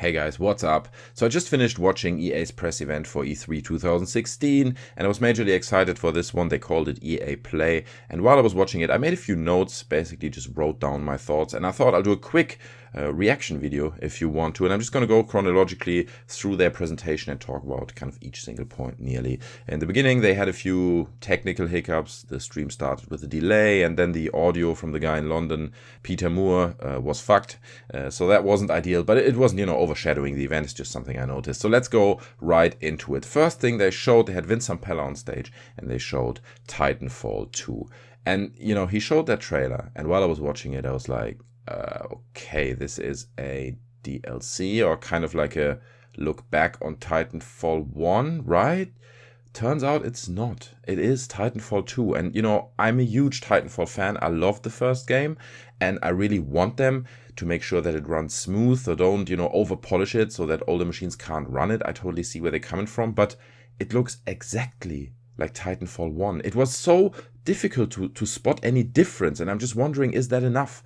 Hey guys, what's up? So I just finished watching EA's press event for E3 2016 and I was majorly excited for this one. They called it EA Play, and while I was watching it I made a few notes, basically just wrote down my thoughts, and I thought I'll do a quick reaction video if you want to, and I'm just going to go chronologically through their presentation and talk about kind of each single point nearly. In the beginning they had a few technical hiccups. The stream started with a delay, and then the audio from the guy in London, Peter Moore, was fucked, so that wasn't ideal, but it wasn't, overshadowing the event. It's just something I noticed. So let's go right into it. First thing they showed, they had Vince Zampella on stage and they showed Titanfall 2, and he showed that trailer, and while I was watching it I was like, okay, this is a DLC or kind of like a look back on Titanfall 1, right? Turns out it's not. It is Titanfall 2. And, I'm a huge Titanfall fan. I love the first game, and I really want them to make sure that it runs smooth, so don't, over polish it so that older machines can't run it. I totally see where they're coming from, but it looks exactly like Titanfall 1. It was so difficult to spot any difference, and I'm just wondering, is that enough?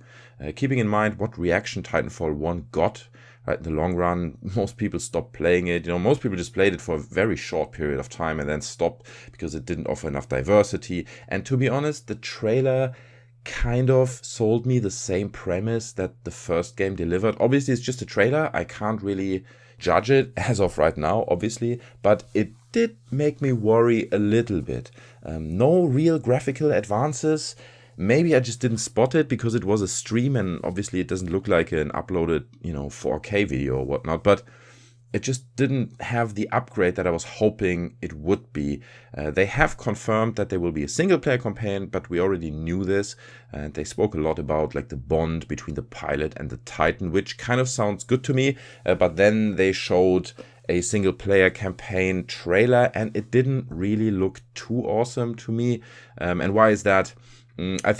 Keeping in mind what reaction Titanfall 1 got, right, in the long run, most people stopped playing it. Most people just played it for a very short period of time and then stopped because it didn't offer enough diversity. And to be honest, the trailer kind of sold me the same premise that the first game delivered. Obviously, it's just a trailer. I can't really judge it as of right now, obviously, but it did make me worry a little bit. No real graphical advances. Maybe I just didn't spot it because it was a stream and obviously it doesn't look like an uploaded, 4K video or whatnot, but it just didn't have the upgrade that I was hoping it would be. They have confirmed that there will be a single player campaign, but we already knew this. And they spoke a lot about like the bond between the pilot and the Titan, which kind of sounds good to me. But then they showed a single player campaign trailer and it didn't really look too awesome to me. And why is that? I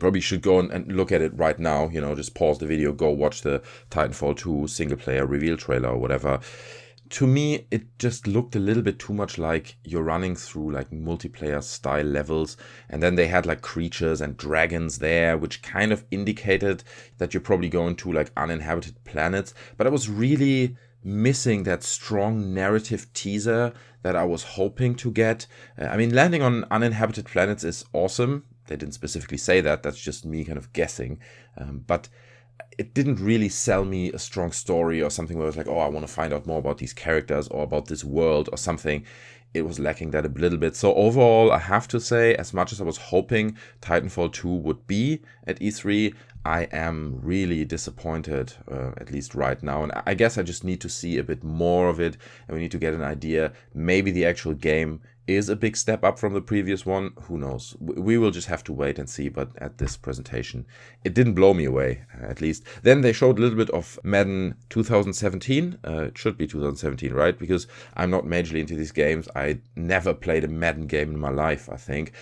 probably should go and look at it right now, just pause the video, go watch the Titanfall 2 single player reveal trailer or whatever. To me, it just looked a little bit too much like you're running through like multiplayer style levels, and then they had like creatures and dragons there, which kind of indicated that you're probably going to like uninhabited planets, but I was really missing that strong narrative teaser that I was hoping to get. Landing on uninhabited planets is awesome. They didn't specifically say that. That's just me kind of guessing. But it didn't really sell me a strong story or something where I was like, oh, I want to find out more about these characters or about this world or something. It was lacking that a little bit. So overall, I have to say, as much as I was hoping Titanfall 2 would be at E3, I am really disappointed, at least right now. And I guess I just need to see a bit more of it, and we need to get an idea. Maybe the actual game is a big step up from the previous one. Who knows? We will just have to wait and see. But at this presentation, it didn't blow me away, at least. Then they showed a little bit of Madden 2017. It should be 2017, right? Because I'm not majorly into these games. I never played a Madden game in my life, I think.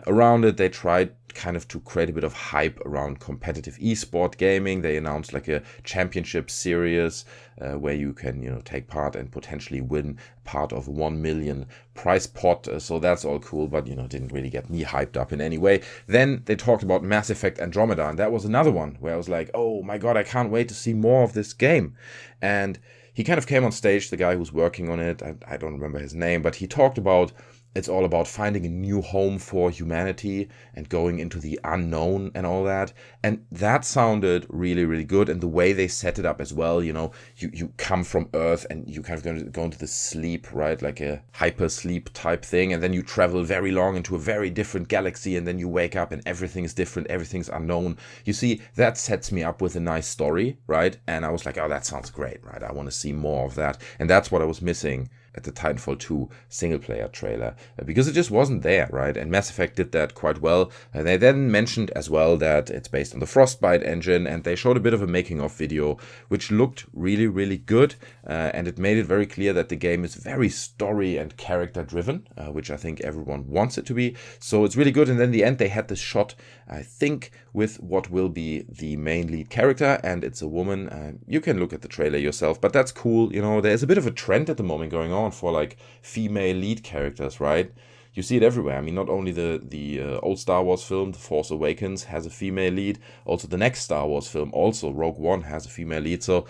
Around it, they tried kind of to create a bit of hype around competitive esport gaming. They announced like a championship series where you can, take part and potentially win part of 1 million prize pot. So that's all cool, but, didn't really get me hyped up in any way. Then they talked about Mass Effect Andromeda, and that was another one where I was like, oh my God, I can't wait to see more of this game. And he kind of came on stage, the guy who's working on it. I don't remember his name, but he talked about it's all about finding a new home for humanity and going into the unknown and all that. And that sounded really, really good. And the way they set it up as well, you come from Earth and you kind of go into the sleep, right? Like a hyper sleep type thing. And then you travel very long into a very different galaxy. And then you wake up and everything is different. Everything's unknown. You see, that sets me up with a nice story, right? And I was like, oh, that sounds great, right? I want to see more of that. And that's what I was missing at the Titanfall 2 single-player trailer, because it just wasn't there, right? And Mass Effect did that quite well. And they then mentioned as well that it's based on the Frostbite engine, and they showed a bit of a making-of video, which looked really, really good, and it made it very clear that the game is very story and character-driven, which I think everyone wants it to be. So it's really good. And then in the end, they had this shot, I think, with what will be the main lead character, and it's a woman. You can look at the trailer yourself, but that's cool. There's a bit of a trend at the moment going on for like female lead characters, right? You see it everywhere. Not only the old Star Wars film, The Force Awakens, has a female lead. Also, the next Star Wars film, also Rogue One, has a female lead. So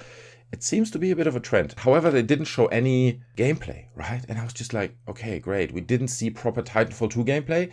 it seems to be a bit of a trend. However, they didn't show any gameplay, right? And I was just like, okay, great. We didn't see proper Titanfall 2 gameplay.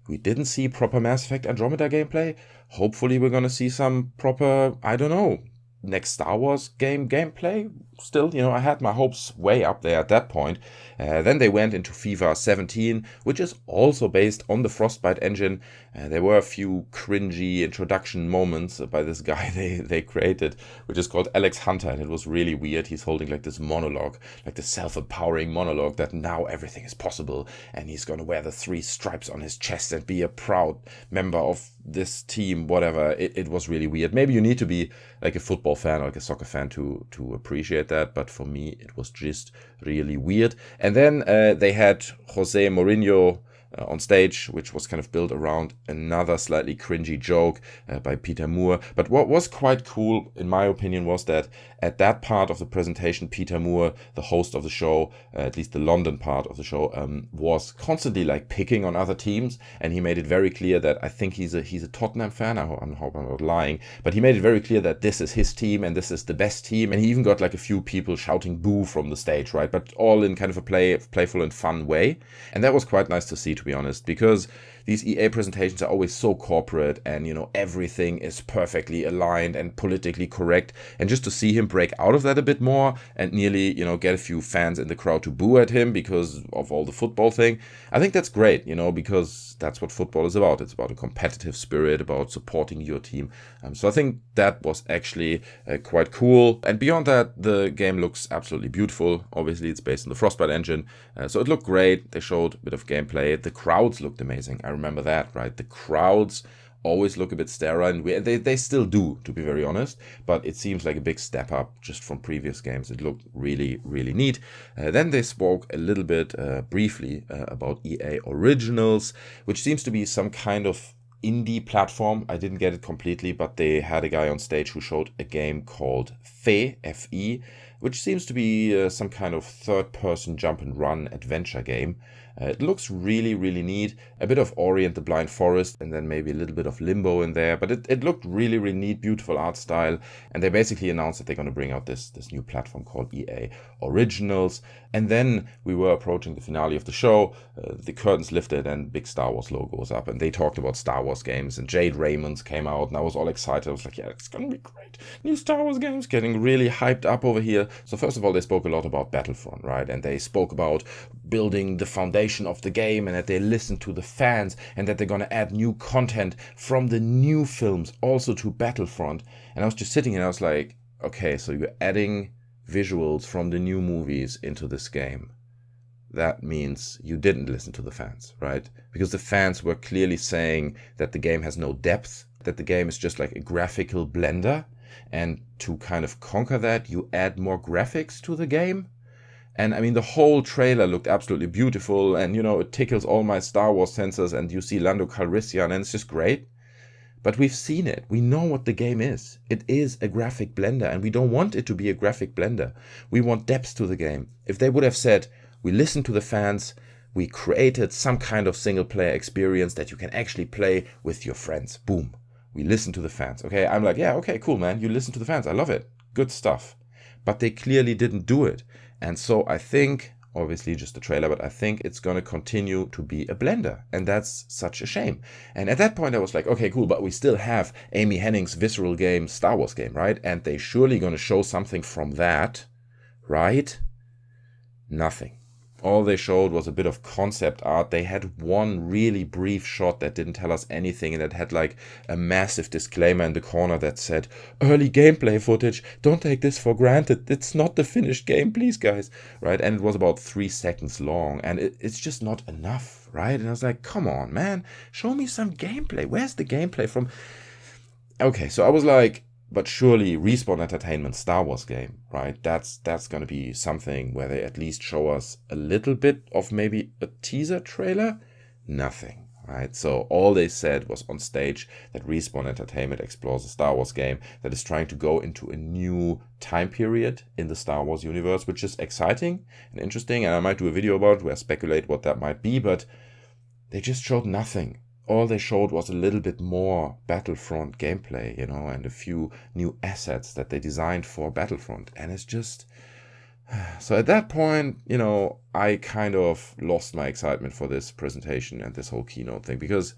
We didn't see proper Mass Effect Andromeda gameplay. Hopefully we're going to see some proper, I don't know, next Star Wars gameplay. Still, I had my hopes way up there at that point. Then they went into FIFA 17, which is also based on the Frostbite engine. There were a few cringy introduction moments by this guy they created, which is called Alex Hunter, and it was really weird. He's holding like this monologue, like the self-empowering monologue that now everything is possible, and he's gonna wear the 3 stripes on his chest and be a proud member of this team, whatever. It was really weird. Maybe you need to be like a football fan or like a soccer fan to appreciate that, but for me it was just really weird. And then they had Jose Mourinho on stage, which was kind of built around another slightly cringy joke by Peter Moore. But what was quite cool, in my opinion, was that at that part of the presentation, Peter Moore, the host of the show, at least the London part of the show, was constantly like picking on other teams, and he made it very clear that I think he's a Tottenham fan. I hope I'm not lying, but he made it very clear that this is his team and this is the best team. And he even got like a few people shouting "boo" from the stage, right? But all in kind of a playful and fun way, and that was quite nice to see, to be honest, because these EA presentations are always so corporate and, everything is perfectly aligned and politically correct. And just to see him break out of that a bit more and nearly, get a few fans in the crowd to boo at him because of all the football thing, I think that's great, because that's what football is about. It's about a competitive spirit, about supporting your team. So I think that was actually quite cool. And beyond that, the game looks absolutely beautiful. Obviously, it's based on the Frostbite engine. So it looked great. They showed a bit of gameplay. The crowds looked amazing. I remember that, right? The crowds always look a bit sterile, and they still do, to be very honest, but it seems like a big step up just from previous games. It looked really, really neat. Then they spoke a little bit briefly about EA Originals, which seems to be some kind of indie platform. I didn't get it completely, but they had a guy on stage who showed a game called Fe, F-E, which seems to be some kind of third-person jump-and-run adventure game. It looks really, really neat. A bit of Ori and the Blind Forest, and then maybe a little bit of Limbo in there. But it looked really, really neat, beautiful art style. And they basically announced that they're going to bring out this new platform called EA Originals. And then we were approaching the finale of the show. The curtains lifted and big Star Wars logo was up. And they talked about Star Wars games. And Jade Raymond's came out, and I was all excited. I was like, yeah, it's going to be great. New Star Wars games, getting really hyped up over here. So first of all, they spoke a lot about Battlefront, right? And they spoke about building the foundation of the game, and that they listen to the fans, and that they're going to add new content from the new films also to Battlefront. And I was just sitting and I was like, okay, so you're adding visuals from the new movies into this game. That means you didn't listen to the fans, right? Because the fans were clearly saying that the game has no depth, that the game is just like a graphical blender, and to kind of conquer that, you add more graphics to the game. And I mean, the whole trailer looked absolutely beautiful, and it tickles all my Star Wars sensors, and you see Lando Calrissian, and it's just great. But we've seen it. We know what the game is. It is a graphic blender, and we don't want it to be a graphic blender. We want depth to the game. If they would have said, we listened to the fans, we created some kind of single player experience that you can actually play with your friends. Boom. We listen to the fans. Okay, I'm like, yeah, okay, cool, man. You listen to the fans. I love it. Good stuff. But they clearly didn't do it. And so I think, obviously just the trailer, but I think it's going to continue to be a blender. And that's such a shame. And at that point I was like, okay, cool, but we still have Amy Hennig's visceral game, Star Wars game, right? And they surely going to show something from that, right? Nothing. All they showed was a bit of concept art. They had one really brief shot that didn't tell us anything, and it had like a massive disclaimer in the corner that said, early gameplay footage, don't take this for granted, it's not the finished game, please guys, right? And it was about 3 seconds long, and it's just not enough, right? And I was like, come on, man, show me some gameplay. Where's the gameplay from? Okay, so I was like, but surely Respawn Entertainment's Star Wars game, right? That's going to be something where they at least show us a little bit of maybe a teaser trailer. Nothing, right? So all they said was on stage that Respawn Entertainment explores a Star Wars game that is trying to go into a new time period in the Star Wars universe, which is exciting and interesting. And I might do a video about it where I speculate what that might be, but they just showed nothing. all they showed was a little bit more Battlefront gameplay, and a few new assets that they designed for Battlefront. And it's just... So at that point, I kind of lost my excitement for this presentation and this whole keynote thing, because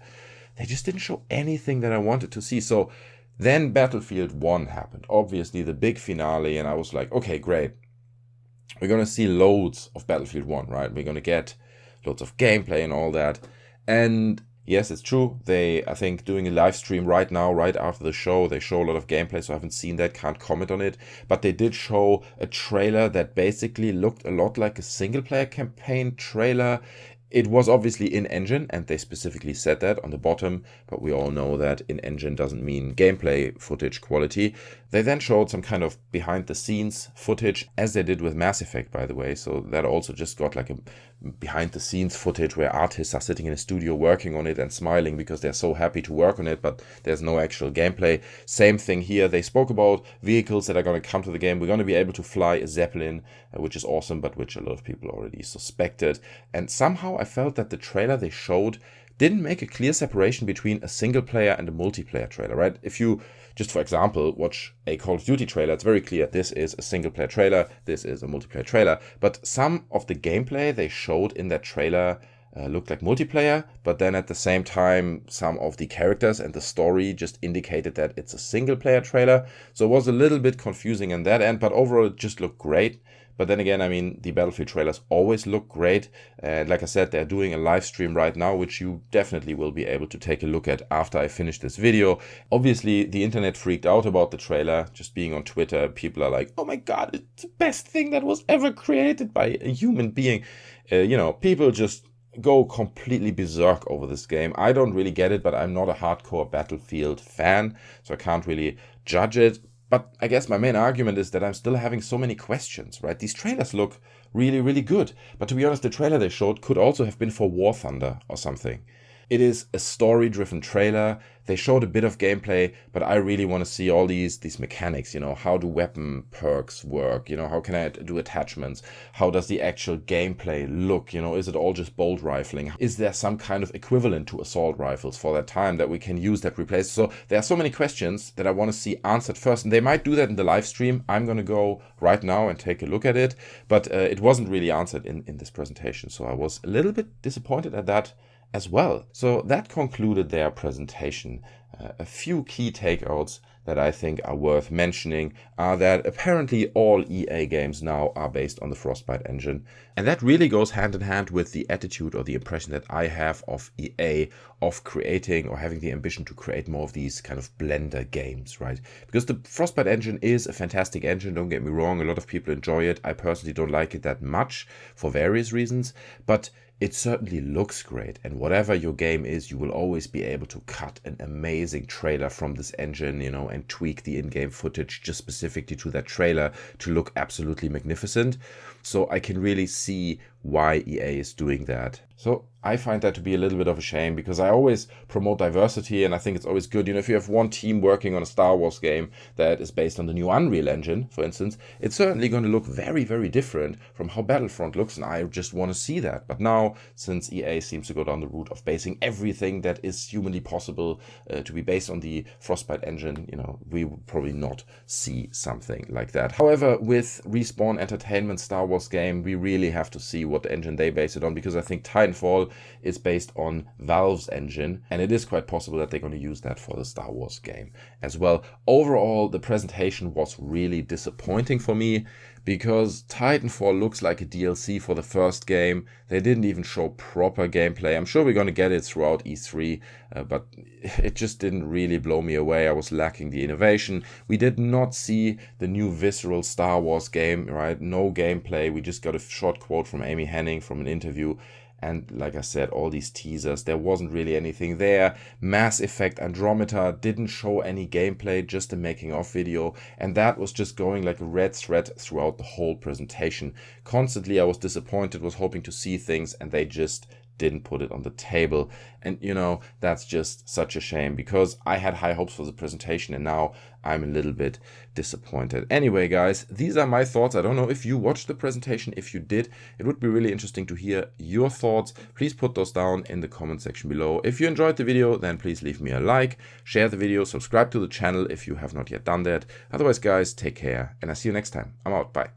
they just didn't show anything that I wanted to see. So then Battlefield 1 happened, obviously the big finale, and I was like, okay, great. We're going to see loads of Battlefield 1, right? We're going to get loads of gameplay and all that. And yes, it's true. They, I think, doing a live stream right now, right after the show, they show a lot of gameplay, so I haven't seen that, can't comment on it. But they did show a trailer that basically looked a lot like a single-player campaign trailer. It was obviously in-engine, and they specifically said that on the bottom, but we all know that in-engine doesn't mean gameplay footage quality. They then showed some kind of behind-the-scenes footage, as they did with Mass Effect, by the way, so that also just got like a behind-the-scenes footage where artists are sitting in a studio working on it and smiling because they're so happy to work on it, but there's no actual gameplay. Same thing here. They spoke about vehicles that are going to come to the game. We're going to be able to fly a Zeppelin, which is awesome, but which a lot of people already suspected. And somehow I felt that the trailer they showed didn't make a clear separation between a single player and a multiplayer trailer, right? If you just, for example, watch a Call of Duty trailer, it's very clear this is a single player trailer, this is a multiplayer trailer. But some of the gameplay they showed in that trailer looked like multiplayer, but then at the same time, some of the characters and the story just indicated that it's a single player trailer. So it was a little bit confusing in that end, but overall it just looked great. But then again, I mean, the Battlefield trailers always look great. Like I said, they're doing a live stream right now, which you definitely will be able to take a look at after I finish this video. Obviously, the internet freaked out about the trailer. Just being on Twitter, people are like, oh my God, it's the best thing that was ever created by a human being. People just go completely berserk over this game. I don't really get it, but I'm not a hardcore Battlefield fan, so I can't really judge it. But I guess my main argument is that I'm still having so many questions, right? These trailers look really, really good. But to be honest, the trailer they showed could also have been for War Thunder or something. It is a story-driven trailer. They showed a bit of gameplay, but I really want to see all these mechanics, how do weapon perks work? How can I do attachments? How does the actual gameplay look? Is it all just bolt rifling? Is there some kind of equivalent to assault rifles for that time that we can use that replace? So there are so many questions that I want to see answered first, and they might do that in the live stream. I'm going to go right now and take a look at it, but it wasn't really answered in this presentation, so I was a little bit disappointed at that as well. So that concluded their presentation. A few key takeouts that I think are worth mentioning are that apparently all EA games now are based on the Frostbite engine. And that really goes hand in hand with the attitude or the impression that I have of EA, of creating or having the ambition to create more of these kind of blender games, right? Because the Frostbite engine is a fantastic engine, don't get me wrong, a lot of people enjoy it. I personally don't like it that much for various reasons, but it certainly looks great, and whatever your game is, you will always be able to cut an amazing trailer from this engine, and tweak the in-game footage just specifically to that trailer to look absolutely magnificent. So I can really see why EA is doing that. So I find that to be a little bit of a shame, because I always promote diversity, and I think it's always good. If you have one team working on a Star Wars game that is based on the new Unreal Engine, for instance, it's certainly going to look very, very different from how Battlefront looks, and I just want to see that. But now, since EA seems to go down the route of basing everything that is humanly possible to be based on the Frostbite engine, we will probably not see something like that. However, with Respawn Entertainment Star Wars game, we really have to see what engine they base it on, because I think Titanfall is based on Valve's engine, and it is quite possible that they're going to use that for the Star Wars game as well. Overall, the presentation was really disappointing for me, because Titanfall looks like a DLC for the first game. They didn't even show proper gameplay. I'm sure we're going to get it throughout E3, but it just didn't really blow me away. I was lacking the innovation. We did not see the new visceral Star Wars game, right? No gameplay. We just got a short quote from Amy Hennig from an interview. And like I said, all these teasers, there wasn't really anything there. Mass Effect Andromeda didn't show any gameplay, just a making of video. And that was just going like a red thread throughout the whole presentation. Constantly, I was disappointed, was hoping to see things, and they just didn't put it on the table. And you know, that's just such a shame, because I had high hopes for the presentation and now I'm a little bit disappointed. Anyway, guys, these are my thoughts. I don't know if you watched the presentation. If you did, it would be really interesting to hear your thoughts. Please put those down in the comment section below. If you enjoyed the video, then please leave me a like, share the video, subscribe to the channel if you have not yet done that. Otherwise, guys, take care and I'll see you next time. I'm out. Bye.